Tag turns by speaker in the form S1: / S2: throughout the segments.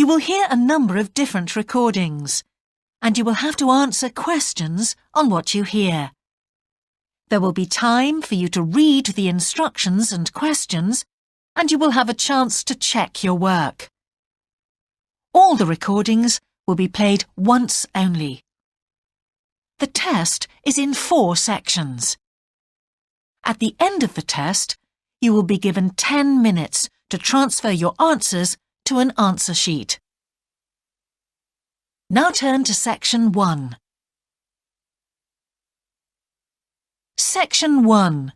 S1: You will hear a number of different recordings, and you will have to answer questions on what you hear. There will be time for you to read the instructions and questions, and you will have a chance to check your work. All the recordings will be played once only. The test is in 4 sections. At the end of the test, you will be given 10 minutes to transfer your answers to an answer sheet. Now turn to Section 1. Section 1.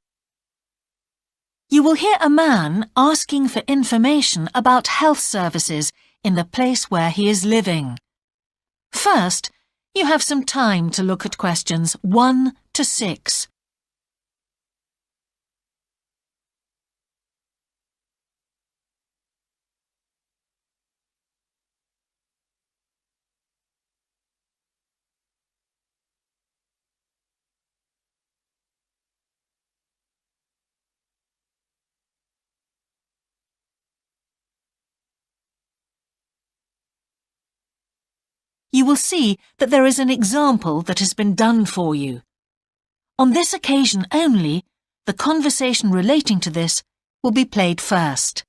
S1: You will hear a man asking for information about health services in the place where he is living. First, you have some time to look at questions 1 to 6. You will see that there is an example that has been done for you. On this occasion only, the conversation relating to this will be played first.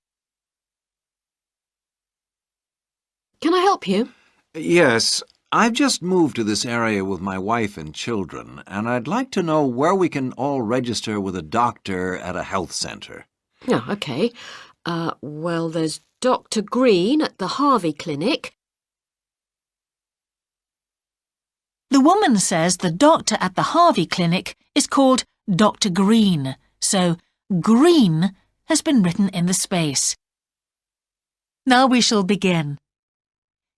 S2: Can I help you?
S3: Yes, I've just moved to this area with my wife and children, and I'd like to know where we can all register with a doctor at a health centre.
S2: Oh, OK. Well, there's Dr. Green at the Harvey Clinic.
S1: The woman says the doctor at the Harvey Clinic is called Dr. Green, so Green has been written in the space. Now we shall begin.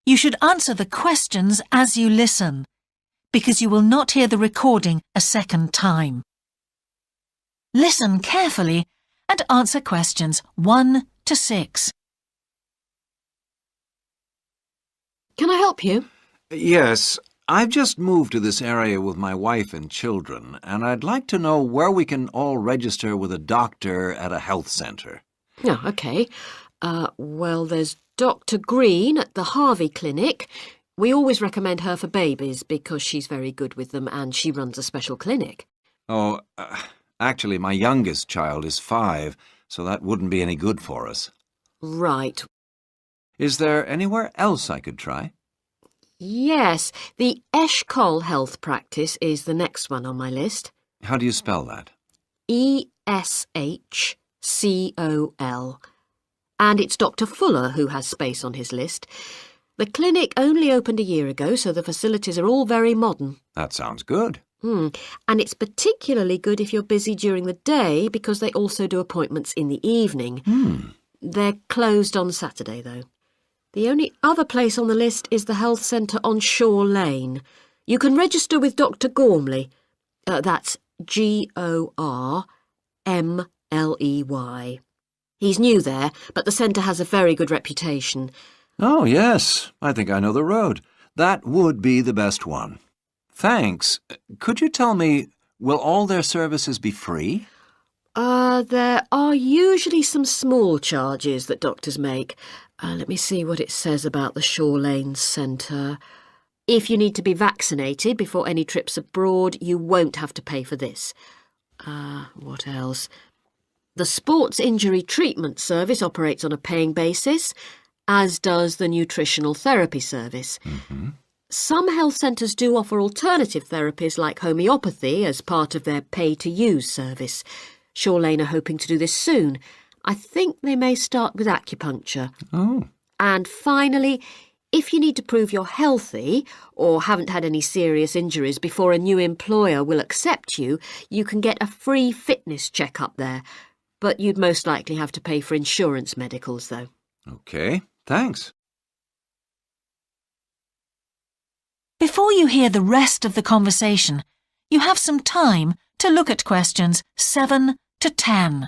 S1: You should answer the questions as you listen, because you will not hear the recording a second time. Listen carefully and answer questions 1 to 6.
S2: Can I help you?
S3: Yes, I've just moved to this area with my wife and children, and I'd like to know where we can all register with a doctor at a health centre.
S2: Oh, OK. Well, there's Dr. Green at the Harvey Clinic. We always recommend her for babies because she's very good with them and she runs a special clinic.
S3: Oh, actually, my youngest child is 5, so that wouldn't be any good for us.
S2: Right.
S3: Is there anywhere else I could try?
S2: Yes, the Eshcol Health Practice is the next one on my list.
S3: How do you spell that?
S2: Eshcol. And it's Dr. Fuller who has space on his list. The clinic only opened a year ago, so the facilities are all very modern.
S3: That sounds good.
S2: And it's particularly good if you're busy during the day because they also do appointments in the evening. They're closed on Saturday, though. The only other place on the list is the health centre on Shore Lane. You can register with Dr. Gormley. That's Gormley. He's new there, but the centre has a very good reputation.
S3: Oh, yes. I think I know the road. That would be the best one. Thanks. Could you tell me, will all their services be free?
S2: There are usually some small charges that doctors make. Let me see what it says about the Shore Lane Centre. If you need to be vaccinated before any trips abroad, you won't have to pay for this. What else? The Sports Injury Treatment Service operates on a paying basis, as does the Nutritional Therapy Service. Some health centres do offer alternative therapies like homeopathy as part of their pay-to-use service. Shore Lane are hoping to do this soon. I think they may start with acupuncture.
S3: Oh.
S2: And finally, if you need to prove you're healthy or haven't had any serious injuries before a new employer will accept you, you can get a free fitness check-up there. But you'd most likely have to pay for insurance medicals, though.
S3: OK, thanks.
S1: Before you hear the rest of the conversation, you have some time to look at questions 7 to 10.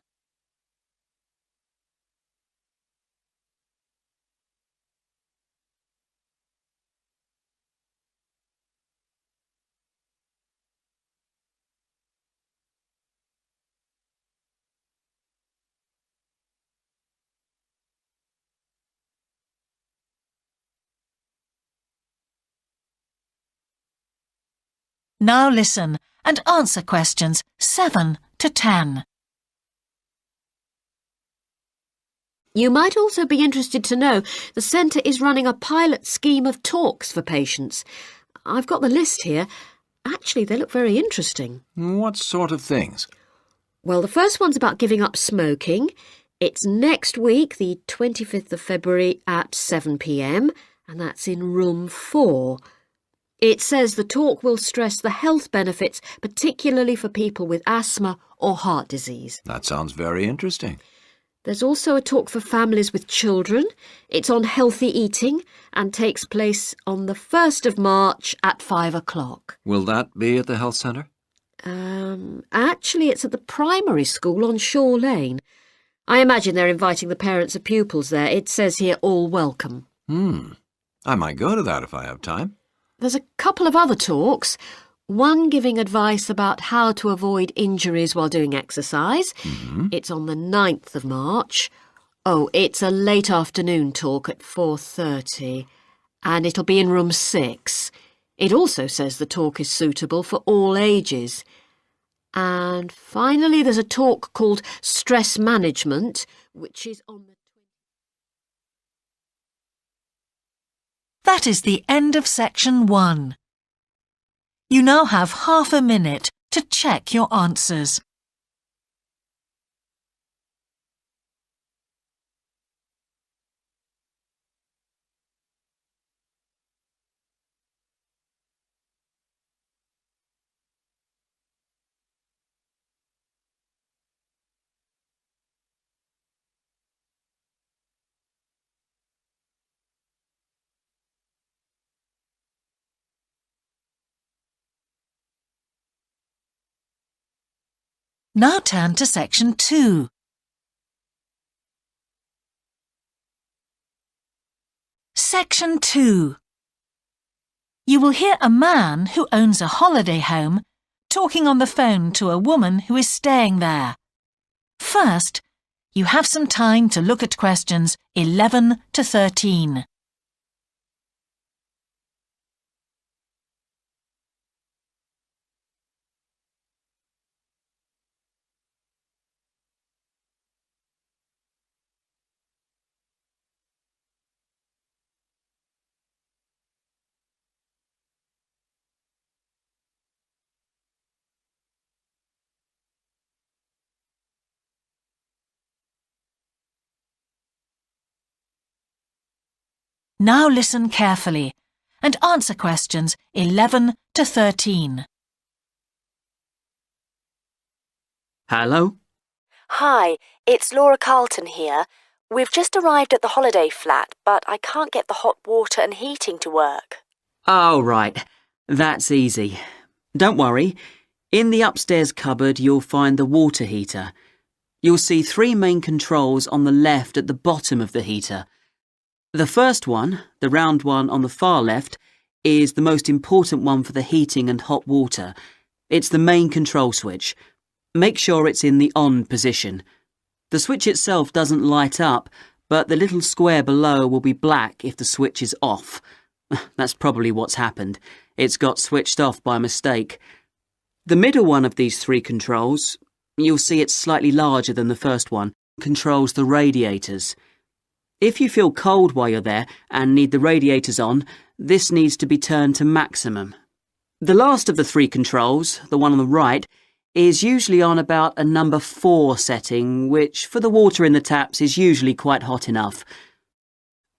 S1: Now listen and answer questions 7 to 10.
S2: You might also be interested to know the centre is running a pilot scheme of talks for patients. I've got the list here. Actually, they look very interesting.
S3: What sort of things?
S2: Well, the first one's about giving up smoking. It's next week, the 25th of February at 7 p.m, and that's in room 4. It says the talk will stress the health benefits, particularly for people with asthma or heart disease.
S3: That sounds very interesting.
S2: There's also a talk for families with children. It's on healthy eating and takes place on the 1st of March at 5 o'clock.
S3: Will that be at the health centre?
S2: Actually, it's at the primary school on Shore Lane. I imagine they're inviting the parents of pupils there. It says here, all welcome.
S3: I might go to that if I have time.
S2: There's a couple of other talks. One giving advice about how to avoid injuries while doing exercise. It's on the 9th of March. Oh, it's a late afternoon talk at 4:30, and it'll be in room 6. It also says the talk is suitable for all ages. And finally, there's a talk called Stress Management, which is on the...
S1: That is the end of section 1. You now have half a minute to check your answers. Now turn to section 2. Section 2. You will hear a man who owns a holiday home talking on the phone to a woman who is staying there. First, you have some time to look at questions 11 to 13. Now listen carefully and answer questions 11 to 13.
S4: Hello?
S5: Hi, it's Laura Carlton here. We've just arrived at the holiday flat, but I can't get the hot water and heating to work.
S4: Oh, right. That's easy. Don't worry. In the upstairs cupboard, you'll find the water heater. You'll see 3 main controls on the left at the bottom of the heater. The first one, the round one on the far left, is the most important one for the heating and hot water. It's the main control switch. Make sure it's in the on position. The switch itself doesn't light up, but the little square below will be black if the switch is off. That's probably what's happened. It's got switched off by mistake. The middle one of these 3 controls, you'll see it's slightly larger than the first one, controls the radiators. If you feel cold while you're there and need the radiators on, this needs to be turned to maximum. The last of the 3 controls, the one on the right, is usually on about a number 4 setting, which for the water in the taps is usually quite hot enough.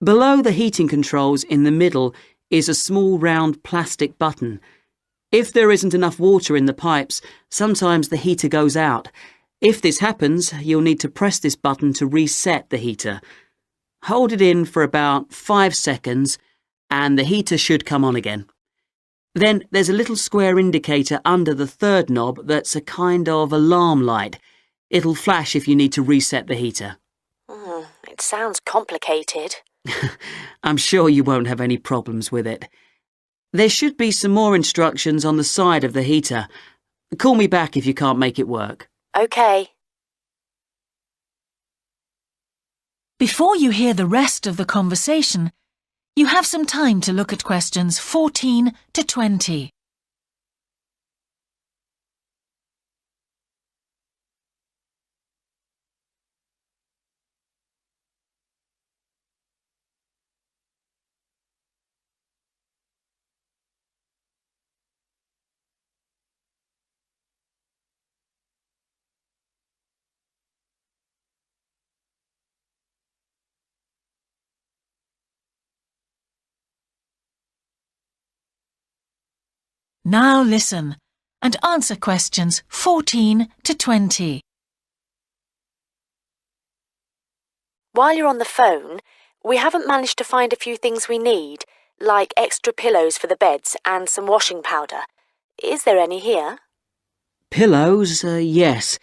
S4: Below the heating controls in the middle is a small round plastic button. If there isn't enough water in the pipes, sometimes the heater goes out. If this happens, you'll need to press this button to reset the heater. Hold it in for about 5 seconds and the heater should come on again. Then there's a little square indicator under the 3rd knob that's a kind of alarm light. It'll flash if you need to reset the heater.
S5: It sounds complicated.
S4: I'm sure you won't have any problems with it. There should be some more instructions on the side of the heater. Call me back if you can't make it work.
S5: OK.
S1: Before you hear the rest of the conversation, you have some time to look at questions 14 to 20. Now listen and answer questions 14 to 20.
S5: While you're on the phone, we haven't managed to find a few things we need, like extra pillows for the beds and some washing powder. Is there any here?
S4: Pillows, yes.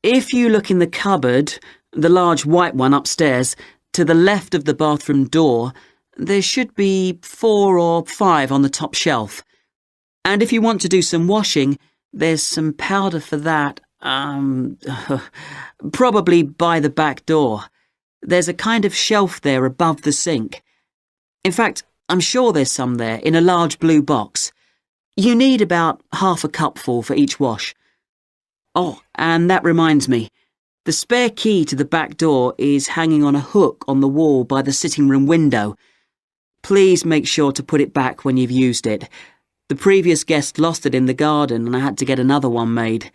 S4: If you look in the cupboard, the large white one upstairs, to the left of the bathroom door, there should be 4 or 5 on the top shelf. And if you want to do some washing, there's some powder for that, probably by the back door. There's a kind of shelf there above the sink. In fact, I'm sure there's some there in a large blue box. You need about half a cupful for each wash. Oh, and that reminds me. The spare key to the back door is hanging on a hook on the wall by the sitting room window. Please make sure to put it back when you've used it. The previous guest lost it in the garden and I had to get another one made.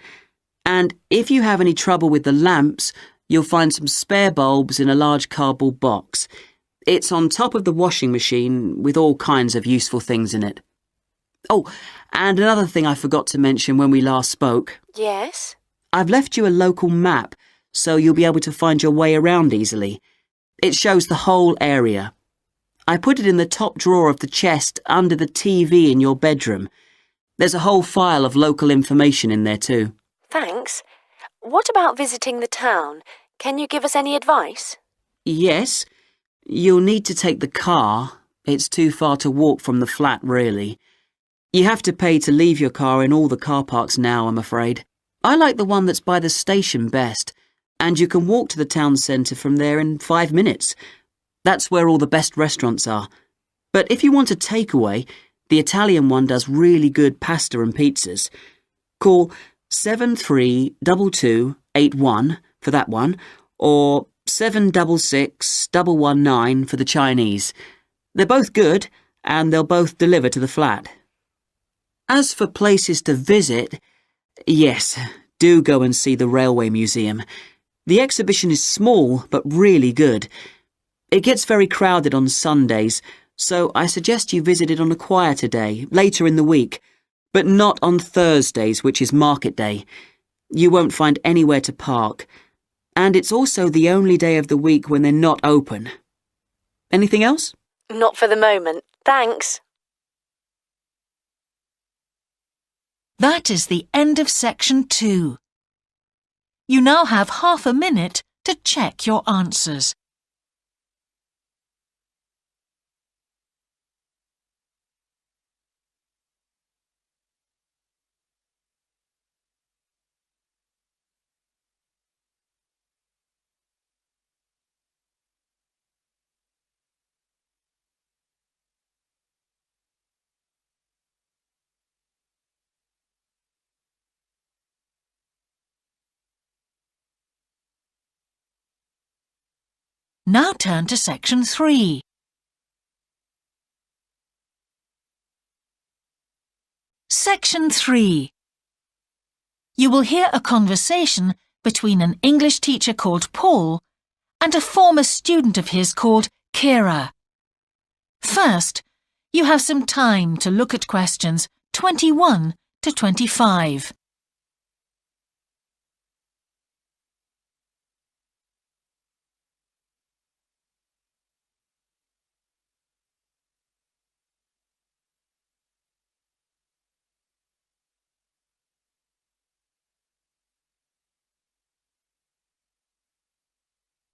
S4: And if you have any trouble with the lamps, you'll find some spare bulbs in a large cardboard box. It's on top of the washing machine with all kinds of useful things in it. Oh, and another thing I forgot to mention when we last spoke.
S5: Yes?
S4: I've left you a local map, so you'll be able to find your way around easily. It shows the whole area. I put it in the top drawer of the chest under the TV in your bedroom. There's a whole file of local information in there too.
S5: Thanks. What about visiting the town? Can you give us any advice?
S4: Yes, you'll need to take the car. It's too far to walk from the flat, really. You have to pay to leave your car in all the car parks now, I'm afraid. I like the one that's by the station best, and you can walk to the town centre from there in 5 minutes. That's where all the best restaurants are. But if you want a takeaway, the Italian one does really good pasta and pizzas. Call 732281 for that one, or 766119 for the Chinese. They're both good, and they'll both deliver to the flat. As for places to visit, yes, do go and see the Railway Museum. The exhibition is small, but really good. It gets very crowded on Sundays, so I suggest you visit it on a quieter day, later in the week, but not on Thursdays, which is market day. You won't find anywhere to park, and it's also the only day of the week when they're not open. Anything else?
S5: Not for the moment. Thanks.
S1: That is the end of section 2. You now have half a minute to check your answers. Now turn to section 3. Section 3. You will hear a conversation between an English teacher called Paul and a former student of his called Kira. First, you have some time to look at questions 21 to 25.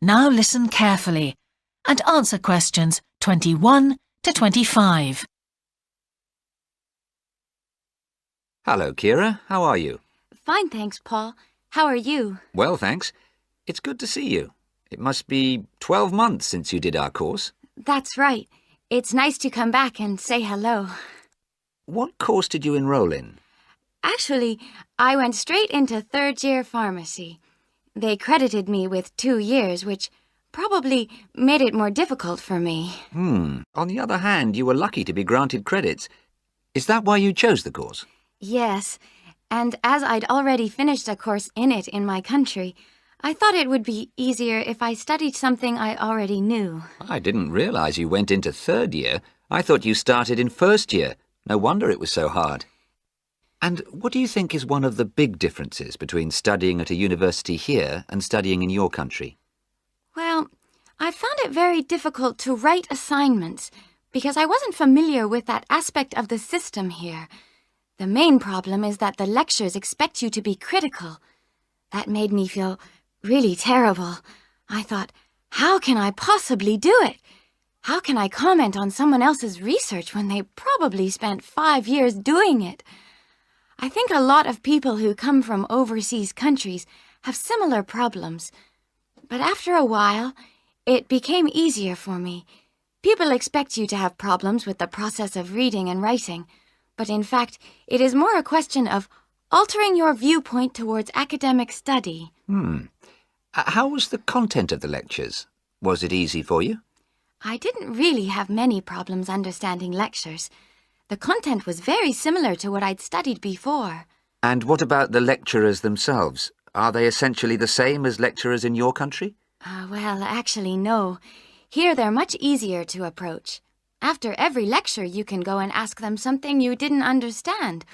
S1: Now listen carefully and answer questions 21 to 25.
S6: Hello, Kira. How are you?
S7: Fine, thanks, Paul. How are you?
S6: Well, thanks. It's good to see you. It must be 12 months since you did our course.
S7: That's right. It's nice to come back and say hello.
S6: What course did you enroll in?
S7: Actually, I went straight into third-year pharmacy. They credited me with 2 years, which probably made it more difficult for me.
S6: On the other hand, you were lucky to be granted credits. Is that why you chose the course?
S7: Yes, and as I'd already finished a course in it in my country, I thought it would be easier if I studied something I already knew.
S6: I didn't realize you went into third year. I thought you started in first year. No wonder it was so hard. And what do you think is one of the big differences between studying at a university here and studying in your country?
S7: Well, I found it very difficult to write assignments because I wasn't familiar with that aspect of the system here. The main problem is that the lectures expect you to be critical. That made me feel really terrible. I thought, how can I possibly do it? How can I comment on someone else's research when they probably spent 5 years doing it? I think a lot of people who come from overseas countries have similar problems. But after a while, it became easier for me. People expect you to have problems with the process of reading and writing, but in fact, it is more a question of altering your viewpoint towards academic study.
S6: How was the content of the lectures? Was it easy for you?
S7: I didn't really have many problems understanding lectures. The content was very similar to what I'd studied before.
S6: And what about the lecturers themselves? Are they essentially the same as lecturers in your country?
S7: Well, actually, no. Here they're much easier to approach. After every lecture, you can go and ask them something you didn't understand,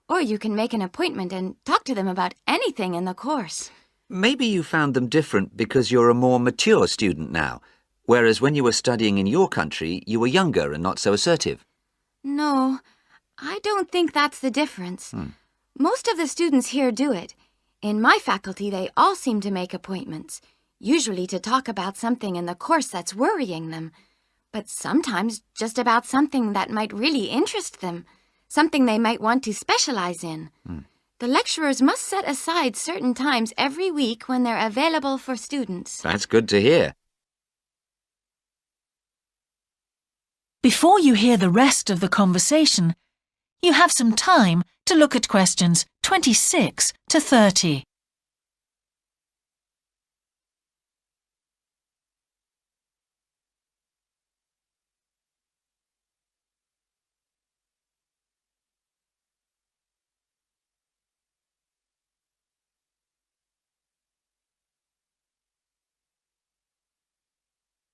S7: or you can make an appointment and talk to them about anything in the course.
S6: Maybe you found them different because you're a more mature student now, whereas when you were studying in your country, you were younger and not so assertive.
S7: No, I don't think that's the difference. Most of the students here do it. In my faculty, they all seem to make appointments, usually to talk about something in the course that's worrying them, but sometimes just about something that might really interest them, something they might want to specialize in. The lecturers must set aside certain times every week when they're available for students.
S6: That's good to hear.
S1: Before you hear the rest of the conversation, you have some time to look at questions 26 to 30.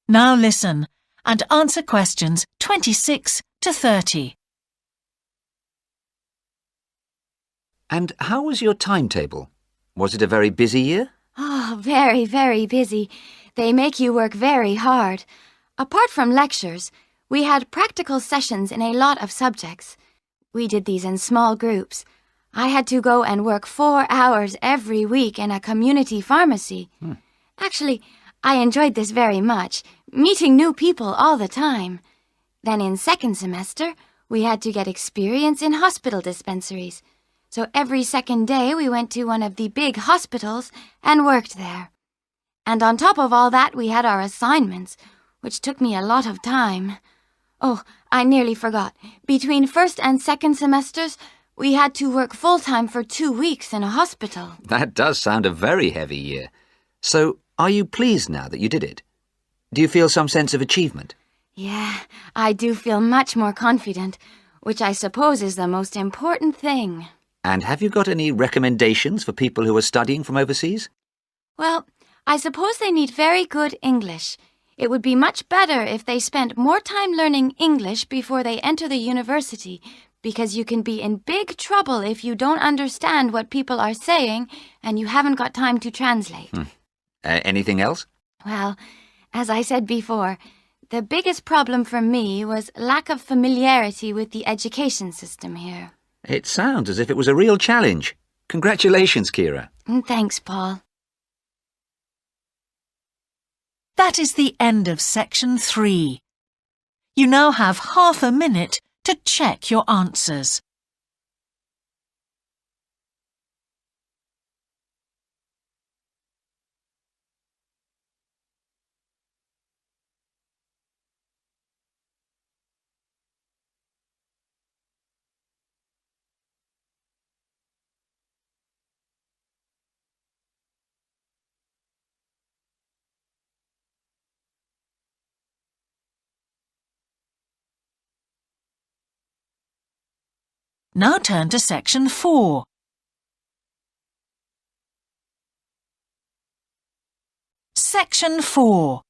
S1: Now listen and answer questions 26 to 30.
S6: And how was your timetable? Was it a very busy year?
S7: Oh, very, very busy. They make you work very hard. Apart from lectures, we had practical sessions in a lot of subjects. We did these in small groups. I had to go and work 4 hours every week in a community pharmacy. Actually, I enjoyed this very much, meeting new people all the time. Then in second semester, we had to get experience in hospital dispensaries. So every second day we went to one of the big hospitals and worked there. And on top of all that, we had our assignments, which took me a lot of time. Oh, I nearly forgot. Between first and second semesters, we had to work full-time for 2 weeks in a hospital.
S6: That does sound a very heavy year. So, are you pleased now that you did it? Do you feel some sense of achievement?
S7: Yeah, I do feel much more confident, which I suppose is the most important thing.
S6: And have you got any recommendations for people who are studying from overseas?
S7: Well, I suppose they need very good English. It would be much better if they spent more time learning English before they enter the university, because you can be in big trouble if you don't understand what people are saying and you haven't got time to translate.
S6: Anything else?
S7: Well, as I said before, the biggest problem for me was lack of familiarity with the education system here.
S6: It sounds as if it was a real challenge. Congratulations, Kira.
S7: Thanks, Paul.
S1: That is the end of section 3. You now have half a minute to check your answers. Now turn to section 4. Section 4.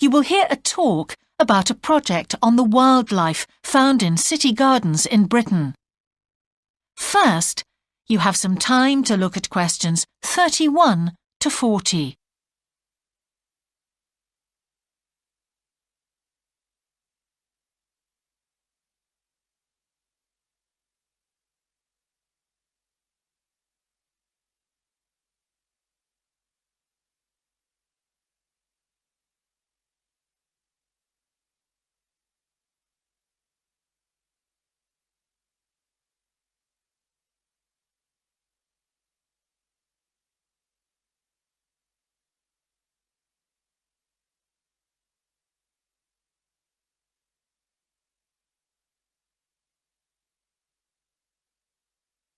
S1: You will hear a talk about a project on the wildlife found in city gardens in Britain. First, you have some time to look at questions 31 to 40.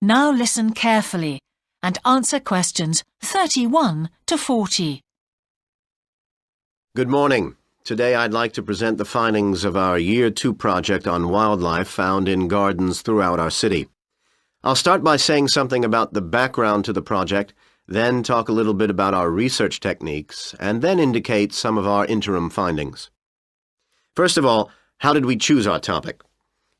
S1: Now listen carefully and answer questions 31 to 40.
S8: Good morning. Today I'd like to present the findings of our Year 2 project on wildlife found in gardens throughout our city. I'll start by saying something about the background to the project, then talk a little bit about our research techniques, and then indicate some of our interim findings. First of all, how did we choose our topic?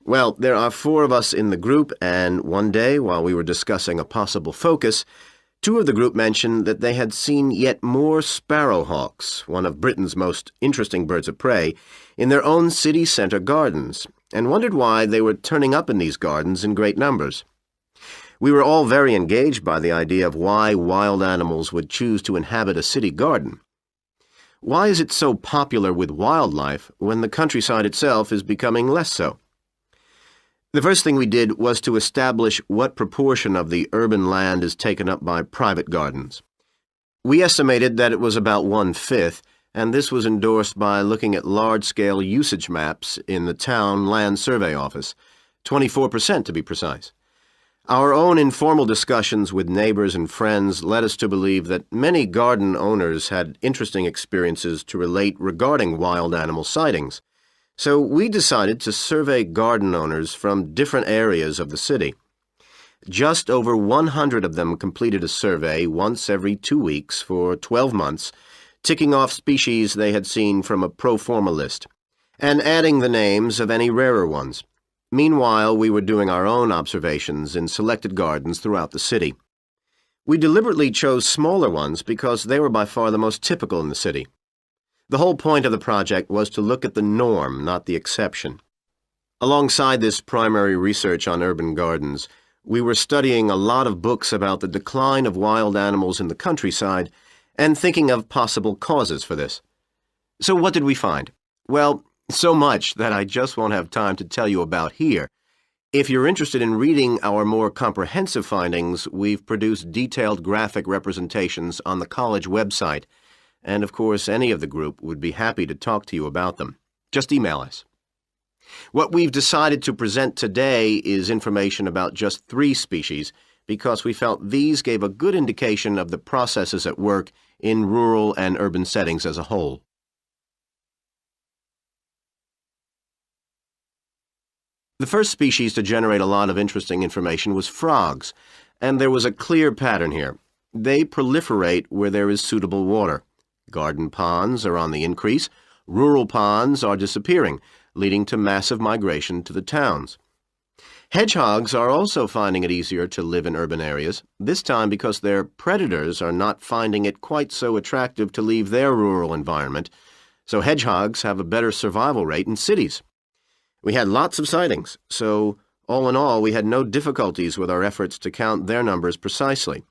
S8: Well, there are 4 of us in the group, and one day, while we were discussing a possible focus, 2 of the group mentioned that they had seen yet more sparrowhawks, one of Britain's most interesting birds of prey, in their own city centre gardens, and wondered why they were turning up in these gardens in great numbers. We were all very engaged by the idea of why wild animals would choose to inhabit a city garden. Why is it so popular with wildlife when the countryside itself is becoming less so? The first thing we did was to establish what proportion of the urban land is taken up by private gardens. We estimated that it was about 1/5, and this was endorsed by looking at large-scale usage maps in the town land survey office, 24% to be precise. Our own informal discussions with neighbors and friends led us to believe that many garden owners had interesting experiences to relate regarding wild animal sightings. So we decided to survey garden owners from different areas of the city. Just over 100 of them completed a survey once every 2 weeks for 12 months, ticking off species they had seen from a pro forma list, and adding the names of any rarer ones. Meanwhile, we were doing our own observations in selected gardens throughout the city. We deliberately chose smaller ones because they were by far the most typical in the city. The whole point of the project was to look at the norm, not the exception. Alongside this primary research on urban gardens, we were studying a lot of books about the decline of wild animals in the countryside and thinking of possible causes for this. So what did we find? Well, so much that I just won't have time to tell you about here. If you're interested in reading our more comprehensive findings, we've produced detailed graphic representations on the college website, and of course any of the group would be happy to talk to you about them. Just email us. What we've decided to present today is information about just 3 species because we felt these gave a good indication of the processes at work in rural and urban settings as a whole. The first species to generate a lot of interesting information was frogs, and there was a clear pattern here. They proliferate where there is suitable water. Garden ponds are on the increase, rural ponds are disappearing, leading to massive migration to the towns. Hedgehogs are also finding it easier to live in urban areas, this time because their predators are not finding it quite so attractive to leave their rural environment, so hedgehogs have a better survival rate in cities. We had lots of sightings, so all in all we had no difficulties with our efforts to count their numbers precisely.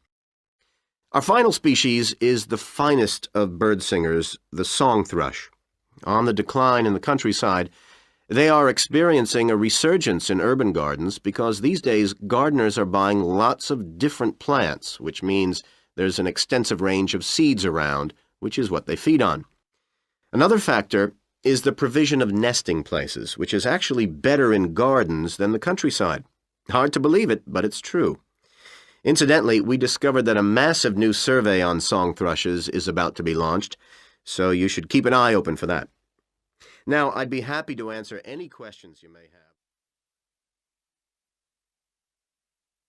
S8: Our final species is the finest of bird singers, the song thrush. On the decline in the countryside, they are experiencing a resurgence in urban gardens because these days gardeners are buying lots of different plants, which means there's an extensive range of seeds around, which is what they feed on. Another factor is the provision of nesting places, which is actually better in gardens than the countryside. Hard to believe it, but it's true. Incidentally, we discovered that a massive new survey on song thrushes is about to be launched, so you should keep an eye open for that. Now, I'd be happy to answer any questions you may have.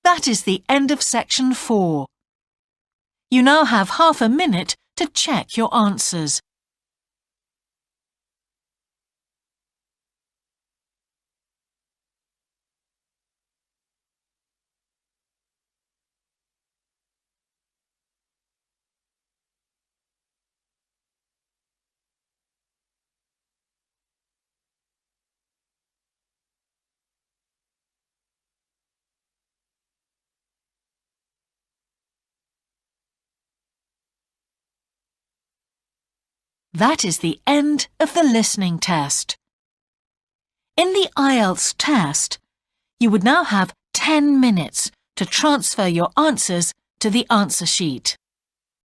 S1: That is the end of section 4. You now have half a minute to check your answers. That is the end of the listening test. In the IELTS test, you would now have 10 minutes to transfer your answers to the answer sheet.